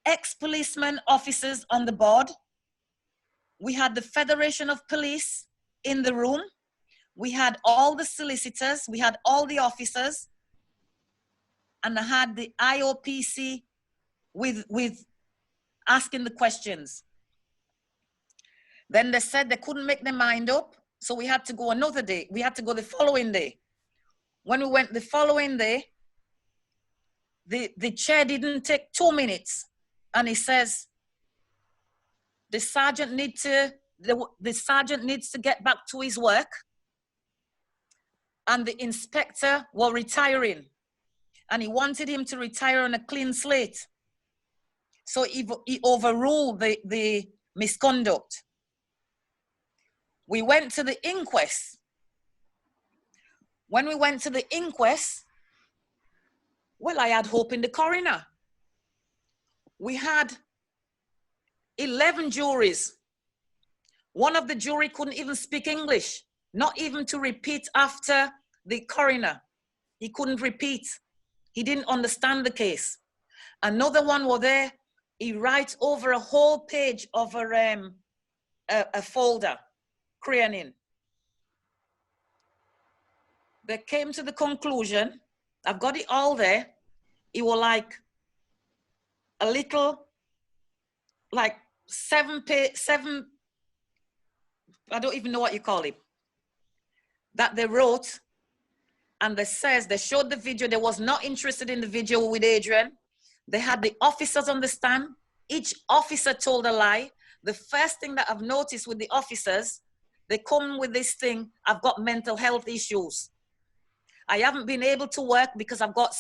ex-policeman officers on the board. We had the Federation of Police in the room. We had all the solicitors, we had all the officers, and I had the IOPC with asking the questions. Then they said they couldn't make their mind up, so we had to go another day. We had to go the following day. When we went the following day, the chair didn't take 2 minutes, and he says, the sergeant needs to get back to his work, and the inspector was retiring, and he wanted him to retire on a clean slate. So he overruled the misconduct. We went to the inquest. When we went to the inquest, well, I had hope in the coroner. We had 11 juries. One of the jury couldn't even speak English, not even to repeat after the coroner. He couldn't repeat. He didn't understand the case. Another one was there. He writes over a whole page of a folder, crayoning. They came to the conclusion, I've got it all there. It was like a little, like 7, I don't even know what you call it, that they wrote, and they showed the video. They was not interested in the video with Adrian. They had the officers on the stand. Each officer told a lie. The first thing that I've noticed with the officers, they come with this thing, I've got mental health issues. I haven't been able to work because I've got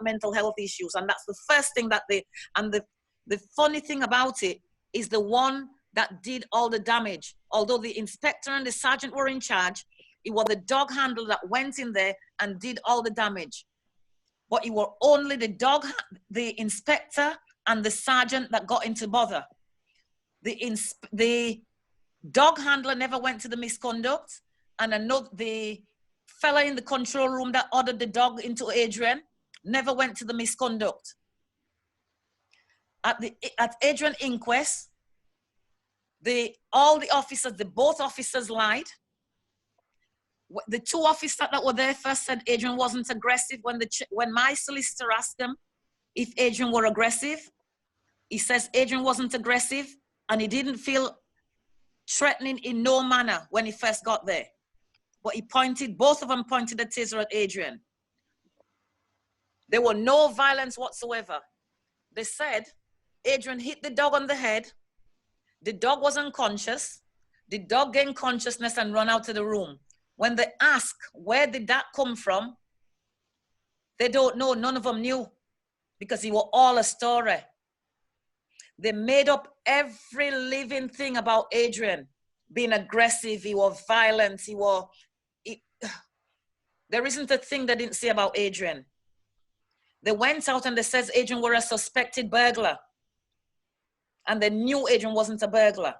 mental health issues. And that's the first thing that the funny thing about it is the one that did all the damage. Although the inspector and the sergeant were in charge, it was the dog handler that went in there and did all the damage. But it were only the inspector and the sergeant that got into bother. The dog handler never went to the misconduct, and the fella in the control room that ordered the dog into Adrian never went to the misconduct. At Adrian inquest, all the officers, both officers lied. The two officers that were there first said Adrian wasn't aggressive. When my solicitor asked him if Adrian were aggressive, he says Adrian wasn't aggressive and he didn't feel threatening in no manner when he first got there. But both of them pointed a taser at Adrian. There were no violence whatsoever. They said Adrian hit the dog on the head. The dog was unconscious. The dog gained consciousness and ran out of the room. When they ask, where did that come from? They don't know. None of them knew, because it was all a story. They made up every living thing about Adrian being aggressive. He was violent. There isn't a thing they didn't say about Adrian. They went out and they said Adrian were a suspected burglar. And they knew Adrian wasn't a burglar,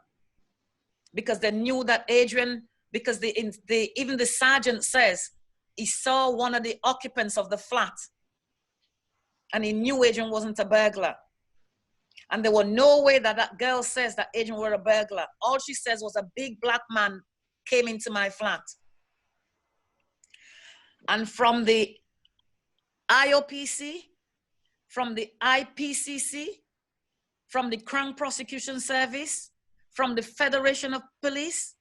because they knew that Adrian, because even the sergeant says he saw one of the occupants of the flat and he knew Adrian wasn't a burglar. And there was no way that girl says that Adrian were a burglar. All she says was a big black man came into my flat. And from the IOPC, from the IPCC, from the Crown Prosecution Service, from the Federation of Police,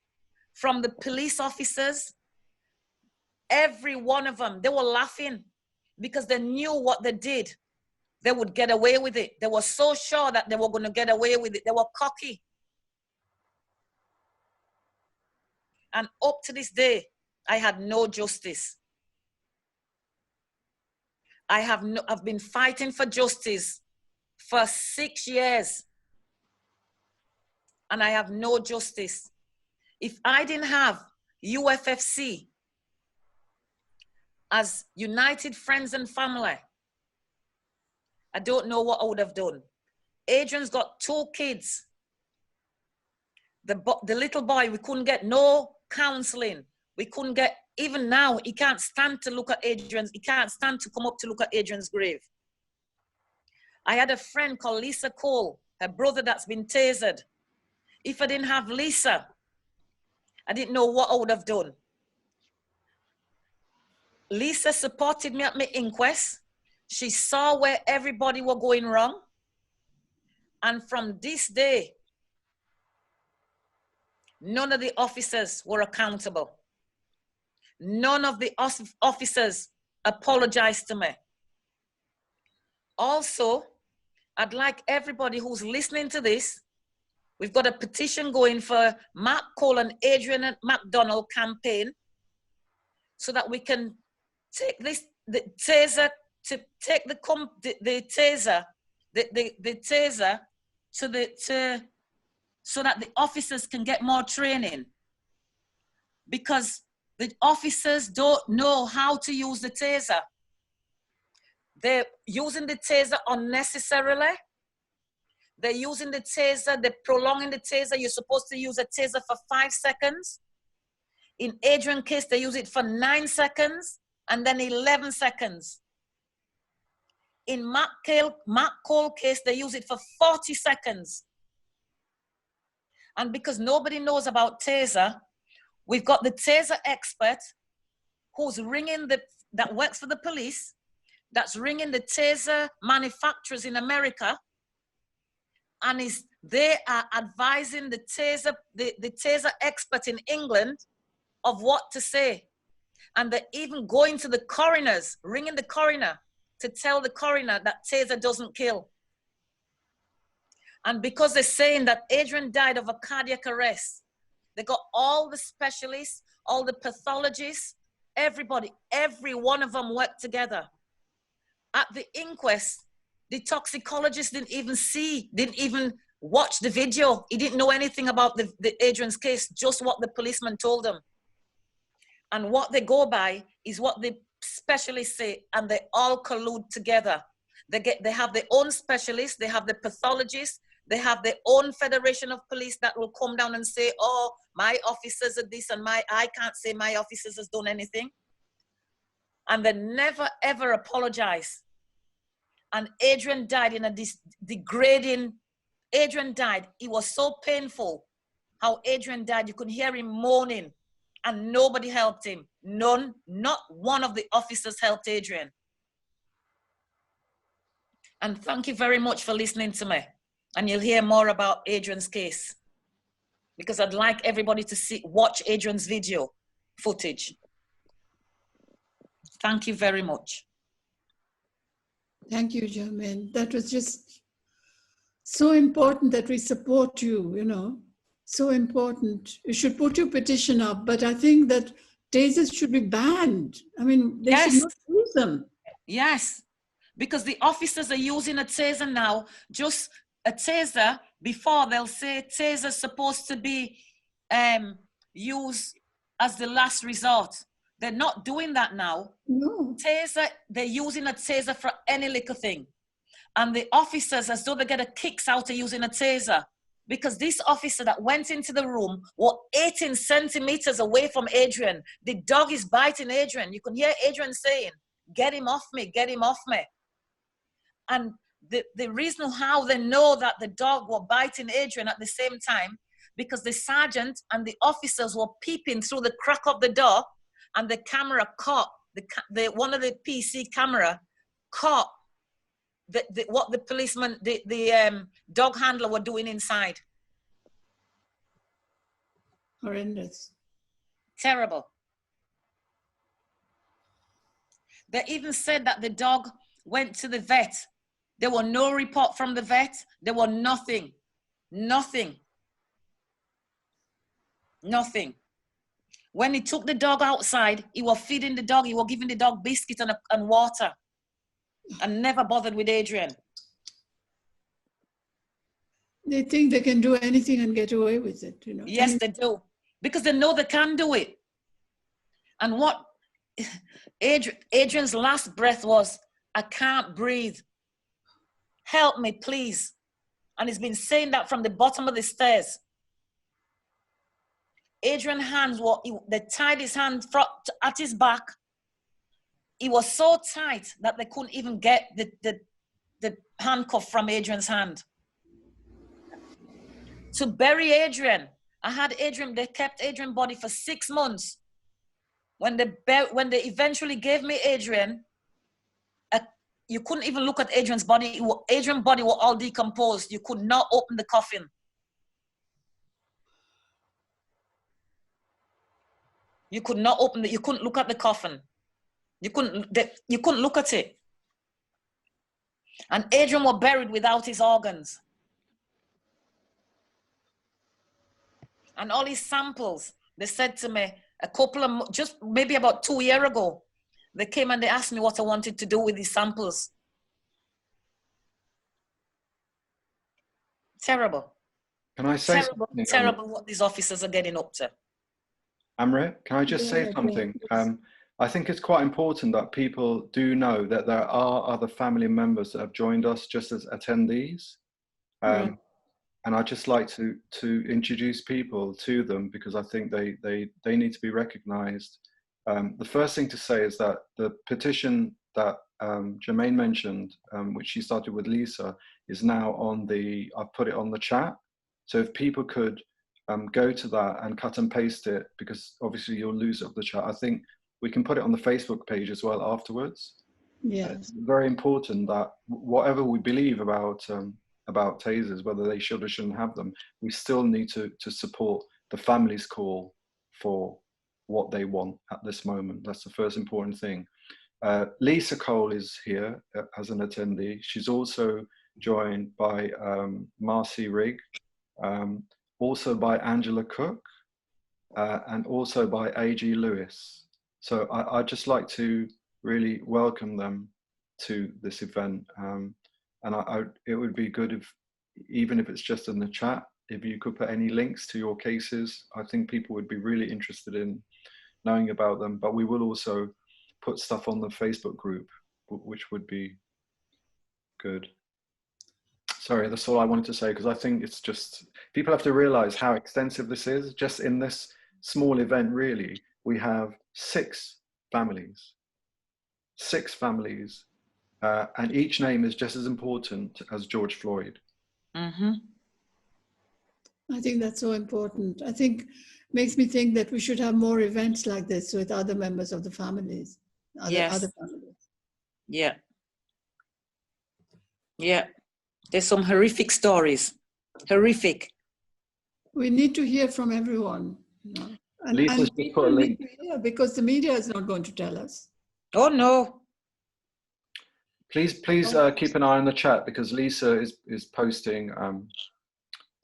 from the police officers, every one of them, they were laughing because they knew what they did. They would get away with it. They were so sure that they were going to get away with it. They were cocky. And up to this day, I had no justice. I've been fighting for justice for 6 years, and I have no justice. If I didn't have UFFC as United Friends and Family, I don't know what I would have done. Adrian's got 2 kids. The little boy, we couldn't get no counseling. We couldn't get, even now, he can't stand to look at he can't stand to come up to look at Adrian's grave. I had a friend called Lisa Cole, her brother that's been tasered. If I didn't have Lisa, I didn't know what I would have done. Lisa supported me at my inquest. She saw where everybody were going wrong. And from this day, none of the officers were accountable. None of the officers apologized to me. Also, I'd like everybody who's listening to this, we've got a petition going for Mark Cole and Adrian McDonald campaign so that we can take the taser so that the officers can get more training, because the officers don't know how to use the taser. They're using the taser unnecessarily. They're using the taser, they're prolonging the taser. You're supposed to use a taser for 5 seconds. In Adrian's case, they use it for 9 seconds and then 11 seconds. In Mark Cole case, they use it for 40 seconds. And because nobody knows about taser, we've got the taser expert who's that works for the police, that's ringing the taser manufacturers in America, and they are advising the taser expert in England of what to say. And they're even going to the coroners, ringing the coroner to tell the coroner that taser doesn't kill. And because they're saying that Adrian died of a cardiac arrest, they got all the specialists, all the pathologists, everybody, every one of them worked together. At the inquest, the toxicologist didn't even watch the video. He didn't know anything about the Adrian's case, just what the policeman told him. And what they go by is what the specialists say, and they all collude together. They have their own specialists, they have the pathologists, They have their own federation of police that will come down and say, oh, my officers are this and I can't say my officers has done anything. And they never, ever apologize. And Adrian died in a degrading, Adrian died. It was so painful how Adrian died. You could hear him moaning and nobody helped him. None, not one of the officers helped Adrian. And thank you very much for listening to me. And you'll hear more about Adrian's case, because I'd like everybody to watch Adrian's video footage. Thank you very much. Thank you, Germaine. That was just so important that we support you, you know, so important. You should put your petition up, but I think that tasers should be banned. I mean, they should not use them. Yes, because the officers are using a taser now, just a taser. Before they'll say taser's supposed to be used as the last resort. They're not doing that now. No. Taser, they're using a taser for any little thing. And the officers, as though they get a kicks out of using a taser, because this officer that went into the room were 18 centimeters away from Adrian. The dog is biting Adrian. You can hear Adrian saying, get him off me, get him off me. And the reason how they know that the dog were biting Adrian at the same time, because the sergeant and the officers were peeping through the crack of the door, and the camera caught, one of the PC camera caught what the policeman, the dog handler were doing inside. Horrendous. Terrible. They even said that the dog went to the vet. There were no report from the vet. There were nothing. Nothing. Nothing. When he took the dog outside, he was feeding the dog. He was giving the dog biscuit and water, and never bothered with Adrian. They think they can do anything and get away with it, you know. Yes, they do, because they know they can do it. And what Adrian's last breath was, I can't breathe. Help me, please. And he's been saying that from the bottom of the stairs. Adrian's hands they tied his hand at his back. He was so tight that they couldn't even get the handcuff from Adrian's hand. To bury Adrian, they kept Adrian's body for 6 months. When they eventually gave me Adrian, you couldn't even look at Adrian's body. Adrian's body was all decomposed. You could not open the coffin. You could not open it. You couldn't look at the coffin. You couldn't look at it. And Adrian was buried without his organs. And all his samples, they said to me just maybe about 2 years ago, they came and they asked me what I wanted to do with these samples. Terrible. Can I say something? Terrible what these officers are getting up to. Amrit, can I just say something? I think it's quite important that people do know that there are other family members that have joined us just as attendees. And I'd just like to introduce people to them, because I think they need to be recognized. The first thing to say is that the petition that Jermaine mentioned, which she started with Lisa, is now I've put it on the chat. So if people could go to that and cut and paste it, because obviously you'll lose it off the chat. I think we can put it on the Facebook page as well afterwards. Yes. It's very important that whatever we believe about tasers, whether they should or shouldn't have them, we still need to support the family's call for what they want at this moment. That's the first important thing. Lisa Cole is here as an attendee. She's also joined by Marcy Rigg, also by Angela Cook, and also by A.G. Lewis. So I'd just like to really welcome them to this event. And it would be good if, even if it's just in the chat, if you could put any links to your cases. I think people would be really interested in knowing about them. But we will also put stuff on the Facebook group, which would be good. Sorry, that's all I wanted to say, because I think it's just, people have to realize how extensive this is. Just in this small event, really, we have 6 families. 6 families. And each name is just as important as George Floyd. Mm-hmm. I think that's so important. I think makes me think that we should have more events like this with other members of the families, other families. Yeah. Yeah. There's some horrific stories. Horrific. We need to hear from everyone. You know? And Lisa's just people put a need link. to hear, because the media is not going to tell us. Oh, no. Please keep an eye on the chat, because Lisa is posting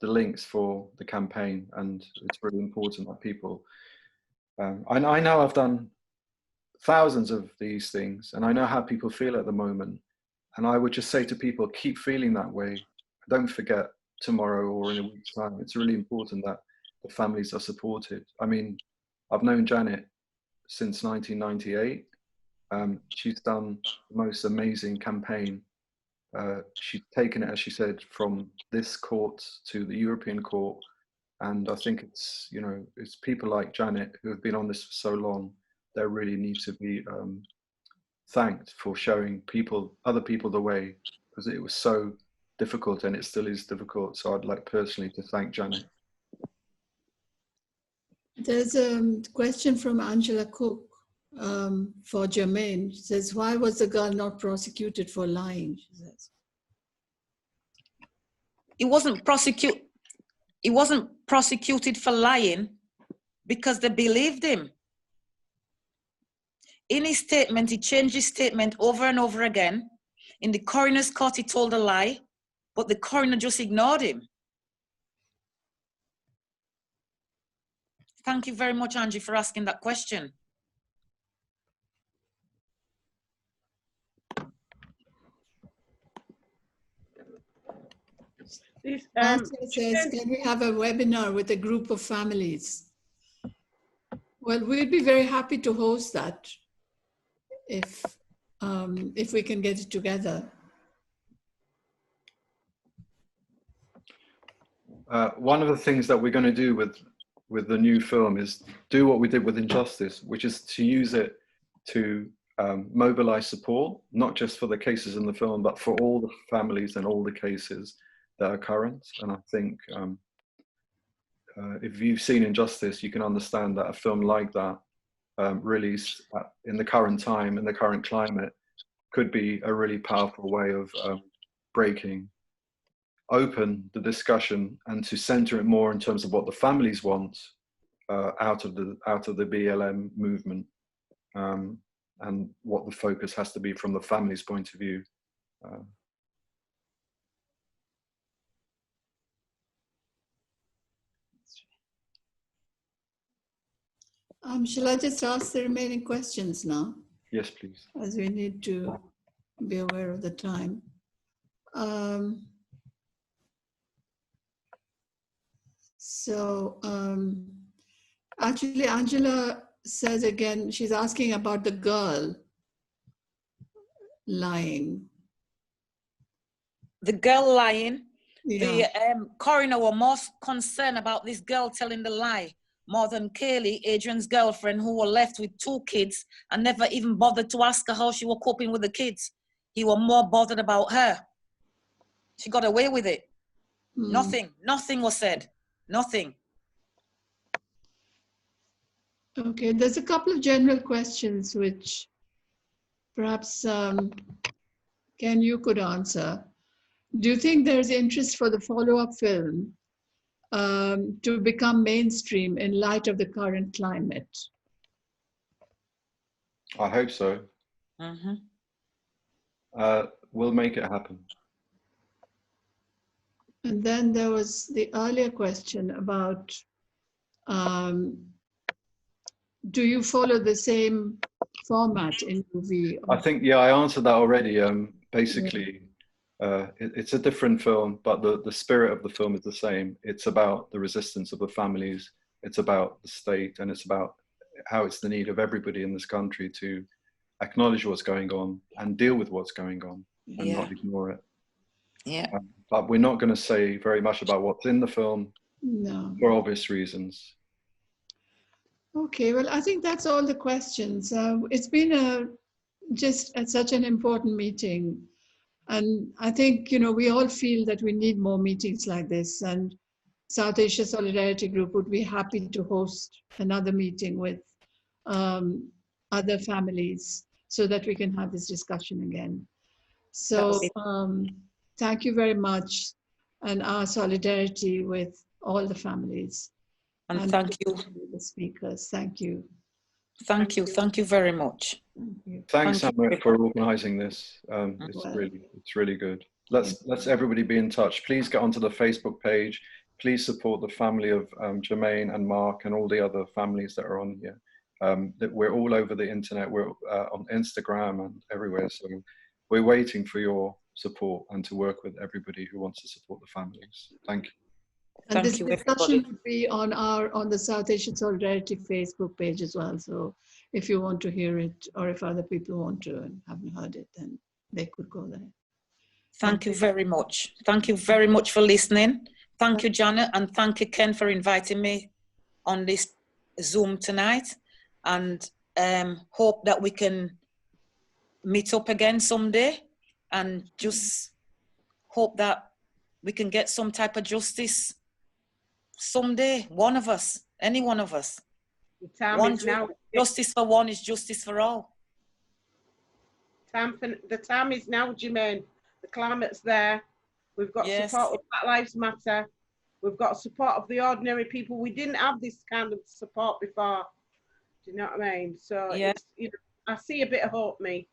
the links for the campaign, and it's really important that people. I know I've done thousands of these things, and I know how people feel at the moment. And I would just say to people, keep feeling that way. Don't forget tomorrow or in a week's time. It's really important that the families are supported. I mean, I've known Janet since 1998. She's done the most amazing campaign. She's taken it, as she said, from this court to the European court. And I think it's, you know, it's people like Janet who have been on this for so long. They really need to be thanked for showing other people the way, because it was so difficult, and it still is difficult. So I'd like personally to thank Janet. There's a question from Angela Cook for Jermaine. She says, why was the girl not prosecuted for lying? She says. He wasn't prosecuted for lying because they believed him. In his statement, he changed his statement over and over again. In the coroner's court, he told a lie, but the coroner just ignored him. Thank you very much, Angie, for asking that question. Says, can we have a webinar with a group of families? Well, we'd be very happy to host that if we can get it together. One of the things that we're going to do with the new film is do what we did with Injustice, which is to use it to mobilize support, not just for the cases in the film, but for all the families and all the cases that are current. And I think if you've seen Injustice, you can understand that a film like that, released in the current time, in the current climate, could be a really powerful way of breaking open the discussion and to center it more in terms of what the families want out of the BLM movement, and what the focus has to be from the family's point of view. Shall I just ask the remaining questions now? Yes, please. As we need to be aware of the time. Actually, Angela says again, she's asking about the girl lying. The girl lying? Yeah. The coroner were more concerned about this girl telling the lie more than Kaylee, Adrian's girlfriend, who were left with 2 kids and never even bothered to ask her how she was coping with the kids. He was more bothered about her. She got away with it. Nothing was said. Nothing. Okay, there's a couple of general questions which perhaps Ken, you could answer. Do you think there's interest for the follow-up film to become mainstream in light of the current climate? I hope so. Mm-hmm. We'll make it happen. And then there was the earlier question about, do you follow the same format in movie? I think, yeah, I answered that already. Basically, it's a different film, but the spirit of the film is the same. It's about the resistance of the families. It's about the state, and it's about how it's the need of everybody in this country to acknowledge what's going on and deal with what's going on and not ignore it. Yeah. but we're not going to say very much about what's in the film No. for obvious reasons. Okay, well, I think that's all the questions. It's been such an important meeting. And I think, we all feel that we need more meetings like this. And South Asia Solidarity Group would be happy to host another meeting with other families so that we can have this discussion again. So thank you very much, and our solidarity with all the families. And thank you. The speakers. Thank you. Thank you. Thank you very much. Thank you. Thanks, Thank Amrit, for organising this. It's Well, really good. Let's everybody be in touch. Please get onto the Facebook page. Please support the family of Jermaine and Mark and all the other families that are on here. That we're all over the internet. We're on Instagram and everywhere. So we're waiting for your support and to work with everybody who wants to support the families. Thank you. And this Thank you, discussion everybody. will be on the South Asian Solidarity Facebook page as well. So if you want to hear it, or if other people want to and haven't heard it, then they could go there. Thank you very much. Thank you very much for listening. Thank you, Janet, and thank you, Ken, for inviting me on this Zoom tonight. And hope that we can meet up again someday, and just hope that we can get some type of justice someday. One of us, any one of us. Justice for one is justice for all. The time is now, Jermaine. The climate's there. We've got support of Black Lives Matter. We've got support of the ordinary people. We didn't have this kind of support before. Do you know what I mean? So it's, I see a bit of hope, me.